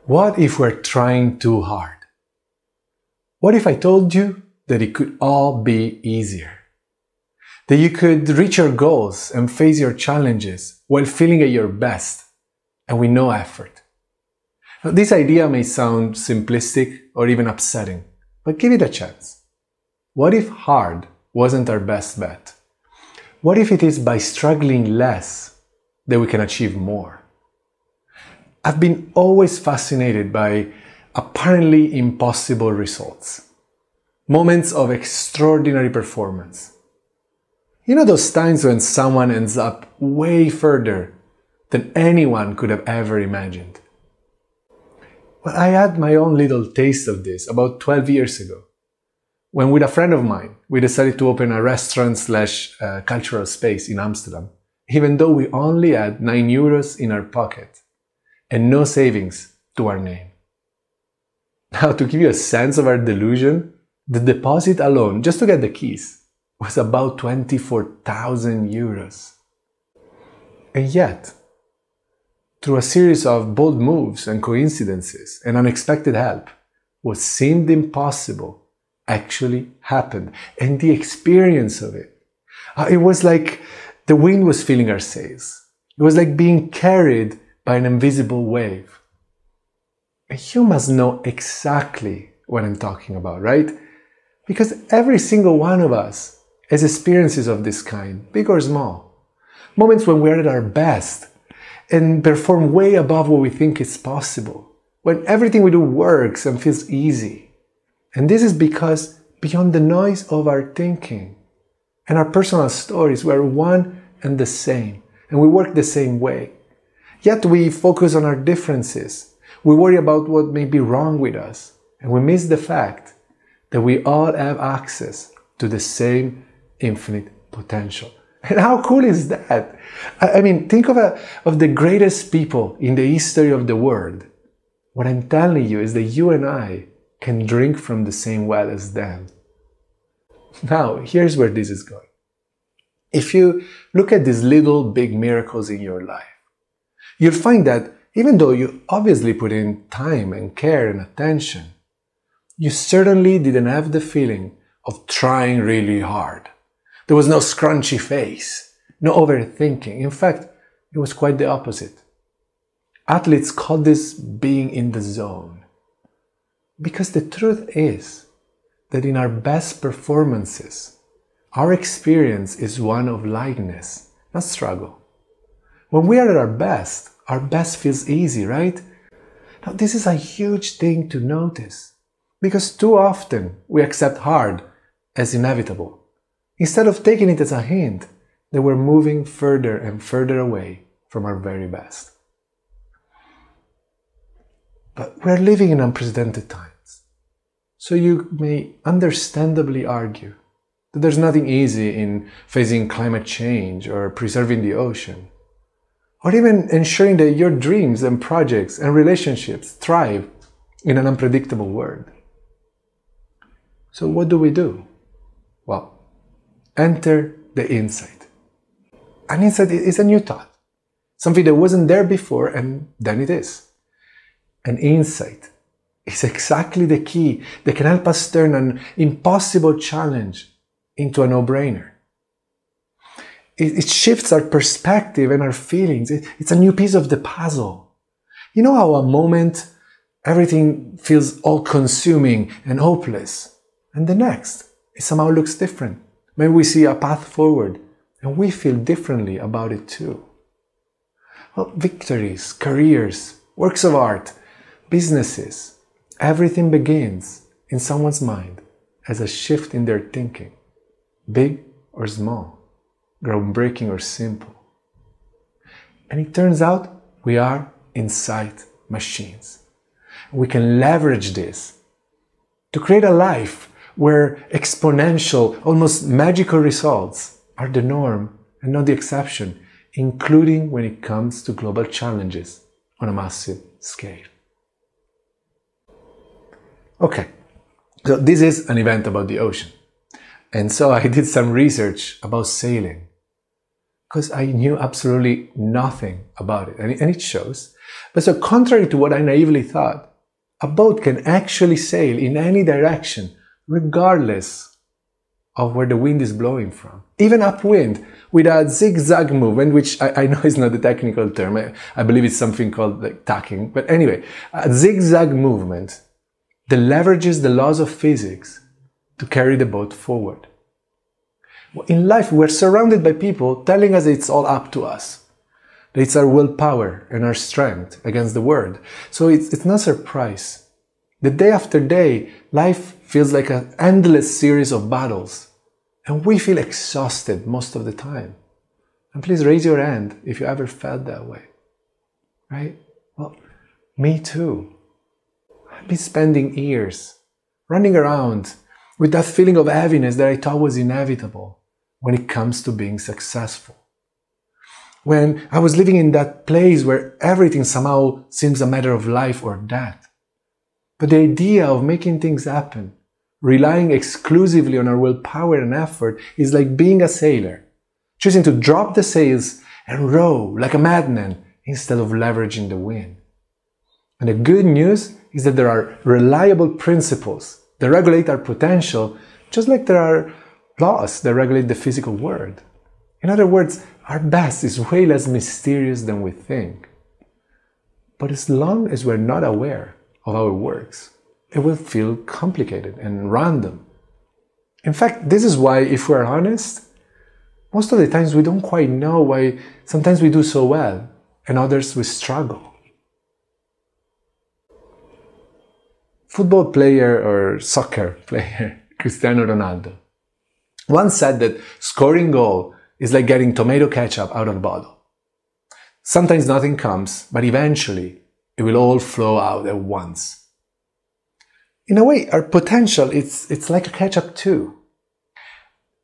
What if we're trying too hard? What if I told you that it could all be easier? That you could reach your goals and face your challenges while feeling at your best and with no effort. Now, this idea may sound simplistic or even upsetting, but give it a chance. What if hard wasn't our best bet? What if it is by struggling less that we can achieve more? I've been always fascinated by apparently impossible results. Moments of extraordinary performance. You know those times when someone ends up way further than anyone could have ever imagined? Well, I had my own little taste of this about 12 years ago, when with a friend of mine, we decided to open a restaurant/cultural space in Amsterdam, even though we only had €9 in our pocket and no savings to our name. Now, to give you a sense of our delusion, the deposit alone, just to get the keys, was about €24,000. And yet, through a series of bold moves and coincidences and unexpected help, what seemed impossible actually happened. And the experience of it, it was like the wind was filling our sails. It was like being carried by an invisible wave. And you must know exactly what I'm talking about, right? Because every single one of us has experiences of this kind, big or small. Moments when we're at our best and perform way above what we think is possible. When everything we do works and feels easy. And this is because beyond the noise of our thinking and our personal stories, we're one and the same. And we work the same way. Yet we focus on our differences. We worry about what may be wrong with us. And we miss the fact that we all have access to the same infinite potential. And how cool is that? I mean, think of the greatest people in the history of the world. What I'm telling you is that you and I can drink from the same well as them. Now, here's where this is going. If you look at these little big miracles in your life, you'll find that even though you obviously put in time and care and attention, you certainly didn't have the feeling of trying really hard. There was no scrunchy face, no overthinking. In fact, it was quite the opposite. Athletes call this being in the zone. Because the truth is that in our best performances, our experience is one of lightness, not struggle. When we are at our best feels easy, right? Now, this is a huge thing to notice, because too often we accept hard as inevitable, instead of taking it as a hint that we're moving further and further away from our very best. But we're living in unprecedented times, so you may understandably argue that there's nothing easy in facing climate change or preserving the ocean, or even ensuring that your dreams and projects and relationships thrive in an unpredictable world. So what do we do? Well, enter the insight. An insight is a new thought, something that wasn't there before, and then it is. An insight is exactly the key that can help us turn an impossible challenge into a no-brainer. It shifts our perspective and our feelings. It's a new piece of the puzzle. You know how a moment everything feels all-consuming and hopeless, and the next it somehow looks different. Maybe we see a path forward and we feel differently about it too. Well, victories, careers, works of art, businesses, everything begins in someone's mind as a shift in their thinking, big or small, groundbreaking or simple. And it turns out we are insight machines. We can leverage this to create a life where exponential, almost magical results are the norm and not the exception, including when it comes to global challenges on a massive scale. Okay, so this is an event about the ocean. And so I did some research about sailing. because I knew absolutely nothing about it, and it shows. But so contrary to what I naively thought, a boat can actually sail in any direction, regardless of where the wind is blowing from. Even upwind, with a zigzag movement, which I know is not the technical term. I believe it's something called like tacking. But anyway, a zigzag movement that leverages the laws of physics to carry the boat forward. In life, we're surrounded by people telling us it's all up to us. That it's our willpower and our strength against the world. So it's not a surprise. The day after day, life feels like an endless series of battles. And we feel exhausted most of the time. And please raise your hand if you ever felt that way. Right? Well, me too. I've been spending years running around with that feeling of heaviness that I thought was inevitable when it comes to being successful. When I was living in that place where everything somehow seems a matter of life or death. But the idea of making things happen, relying exclusively on our willpower and effort, is like being a sailor, choosing to drop the sails and row like a madman instead of leveraging the wind. And the good news is that there are reliable principles that regulate our potential, just like there are laws that regulate the physical world. In other words, our best is way less mysterious than we think. But as long as we're not aware of how it works, it will feel complicated and random. In fact, this is why, if we're honest, most of the times we don't quite know why sometimes we do so well and others we struggle. Football player or soccer player Cristiano Ronaldo once said that scoring goal is like getting tomato ketchup out of a bottle. Sometimes nothing comes, but eventually it will all flow out at once. In a way, our potential, it's like a ketchup too.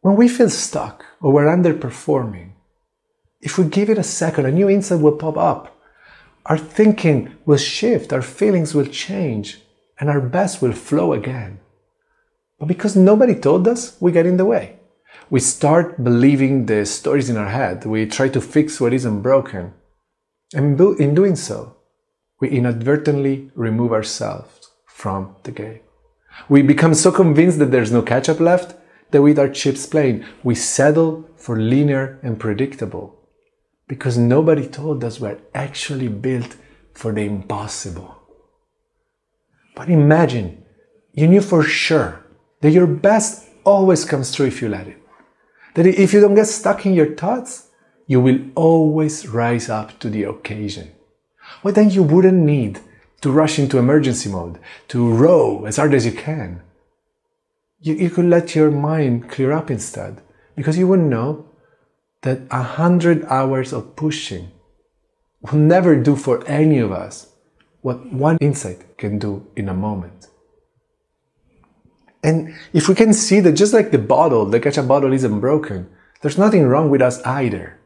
When we feel stuck or we're underperforming, if we give it a second, a new insight will pop up. Our thinking will shift, our feelings will change, and our best will flow again. But because nobody told us, we get in the way. We start believing the stories in our head. We try to fix what isn't broken. And in doing so, we inadvertently remove ourselves from the game. We become so convinced that there's no ketchup left that with our chips plain, we settle for linear and predictable because nobody told us we're actually built for the impossible. But imagine you knew for sure that your best always comes through if you let it. That if you don't get stuck in your thoughts, you will always rise up to the occasion. Well, then you wouldn't need to rush into emergency mode, to row as hard as you can. You could let your mind clear up instead, because you would know that 100 hours of pushing will never do for any of us what one insight can do in a moment. And if we can see that just like the ketchup bottle isn't broken, there's nothing wrong with us either,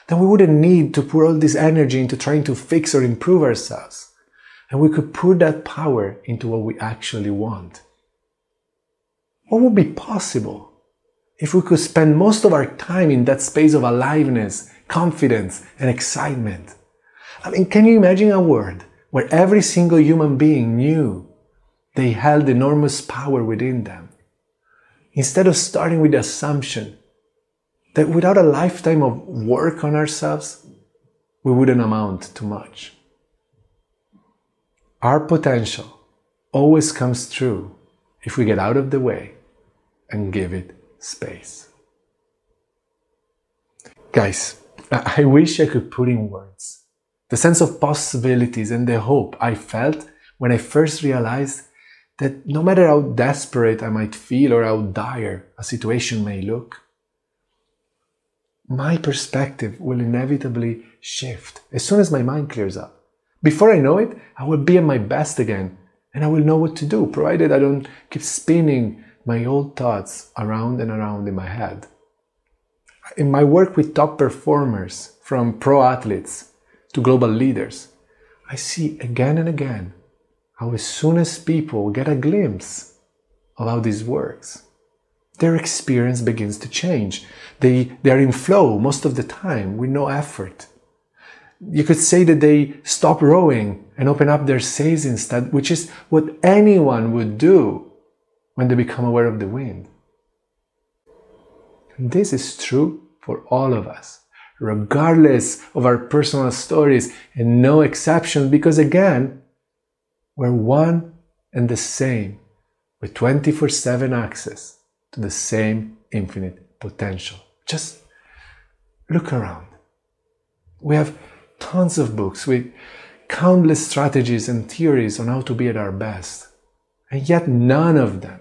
then we wouldn't need to put all this energy into trying to fix or improve ourselves. And we could put that power into what we actually want. What would be possible if we could spend most of our time in that space of aliveness, confidence, and excitement? I mean, can you imagine a world where every single human being knew they held enormous power within them, instead of starting with the assumption that without a lifetime of work on ourselves, we wouldn't amount to much? Our potential always comes true if we get out of the way and give it space. Guys, I wish I could put in words the sense of possibilities and the hope I felt when I first realized that no matter how desperate I might feel or how dire a situation may look, my perspective will inevitably shift as soon as my mind clears up. Before I know it, I will be at my best again, and I will know what to do, provided I don't keep spinning my old thoughts around and around in my head. In my work with top performers, from pro athletes to global leaders, I see again and again how as soon as people get a glimpse of how this works, their experience begins to change. They are in flow most of the time with no effort. You could say that they stop rowing and open up their sails instead, which is what anyone would do when they become aware of the wind. And this is true for all of us, regardless of our personal stories, and no exceptions, because again, we're one and the same, with 24/7 access to the same infinite potential. Just look around. We have tons of books with countless strategies and theories on how to be at our best. And yet none of them,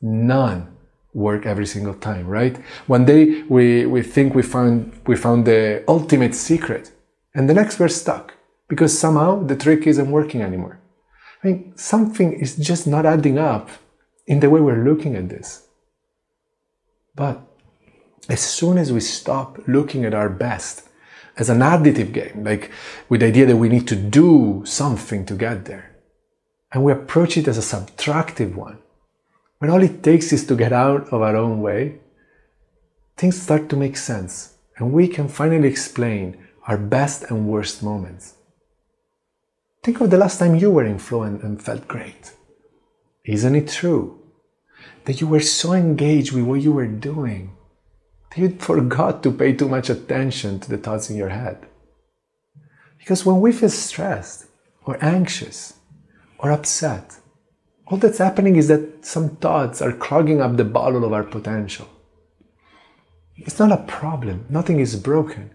none, work every single time, right? One day we think we found the ultimate secret, and the next we're stuck because somehow the trick isn't working anymore. I mean, something is just not adding up in the way we're looking at this. But as soon as we stop looking at our best as an additive game, like with the idea that we need to do something to get there, and we approach it as a subtractive one, when all it takes is to get out of our own way, things start to make sense, and we can finally explain our best and worst moments. Think of the last time you were in flow and felt great. Isn't it true that you were so engaged with what you were doing that you forgot to pay too much attention to the thoughts in your head? Because when we feel stressed or anxious or upset, all that's happening is that some thoughts are clogging up the bottle of our potential. It's not a problem. Nothing is broken.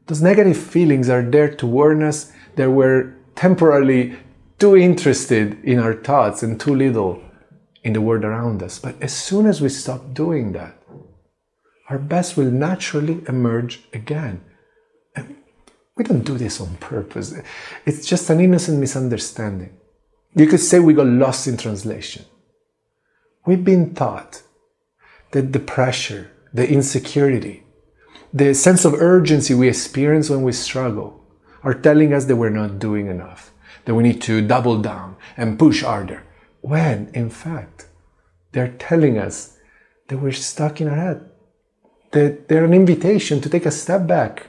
Those negative feelings are there to warn us that we're temporarily too interested in our thoughts and too little in the world around us. But as soon as we stop doing that, our best will naturally emerge again. And we don't do this on purpose. It's just an innocent misunderstanding. You could say we got lost in translation. We've been taught that the pressure, the insecurity, the sense of urgency we experience when we struggle are telling us that we're not doing enough, that we need to double down and push harder, when, in fact, they're telling us that we're stuck in our head, that they're an invitation to take a step back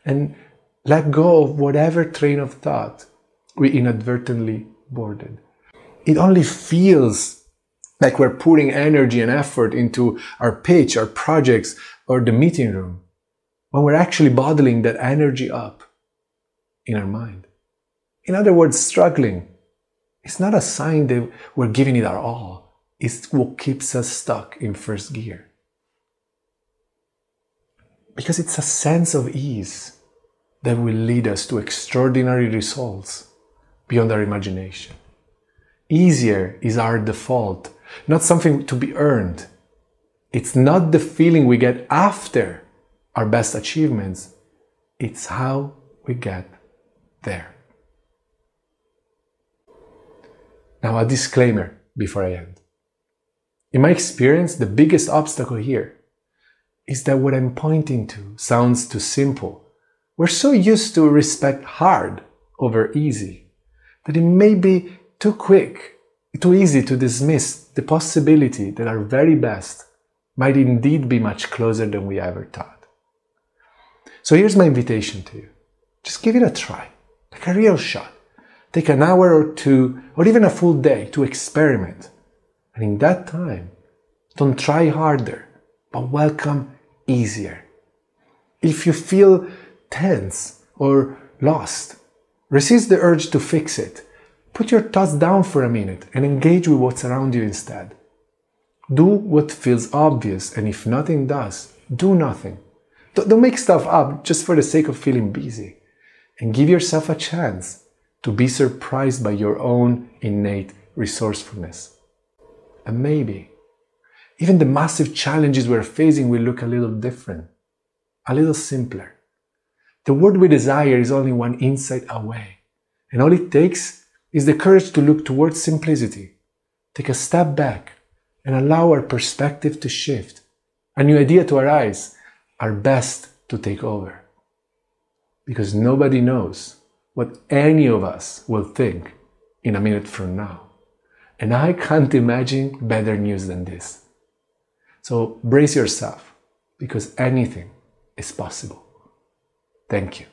and let go of whatever train of thought we inadvertently boarded. It only feels like we're putting energy and effort into our pitch, our projects, or the meeting room, when we're actually bottling that energy up in our mind. In other words, struggling is not a sign that we're giving it our all. It's what keeps us stuck in first gear. Because it's a sense of ease that will lead us to extraordinary results beyond our imagination. Easier is our default, not something to be earned. It's not the feeling we get after our best achievements. It's how we get there. Now, a disclaimer before I end. In my experience, the biggest obstacle here is that what I'm pointing to sounds too simple. We're so used to respect hard over easy that it may be too quick, too easy to dismiss the possibility that our very best might indeed be much closer than we ever thought. So here's my invitation to you. Just give it a try, like a real shot. Take an hour or two, or even a full day to experiment. And in that time, don't try harder, but welcome easier. If you feel tense or lost, resist the urge to fix it. Put your thoughts down for a minute and engage with what's around you instead. Do what feels obvious, and if nothing does, do nothing. Don't make stuff up just for the sake of feeling busy. And give yourself a chance to be surprised by your own innate resourcefulness. And maybe even the massive challenges we're facing will look a little different, a little simpler. The world we desire is only one insight away, and all it takes is the courage to look towards simplicity, take a step back, and allow our perspective to shift, a new idea to arise, our best to take over. Because nobody knows what any of us will think in a minute from now. And I can't imagine better news than this. So brace yourself, because anything is possible. Thank you.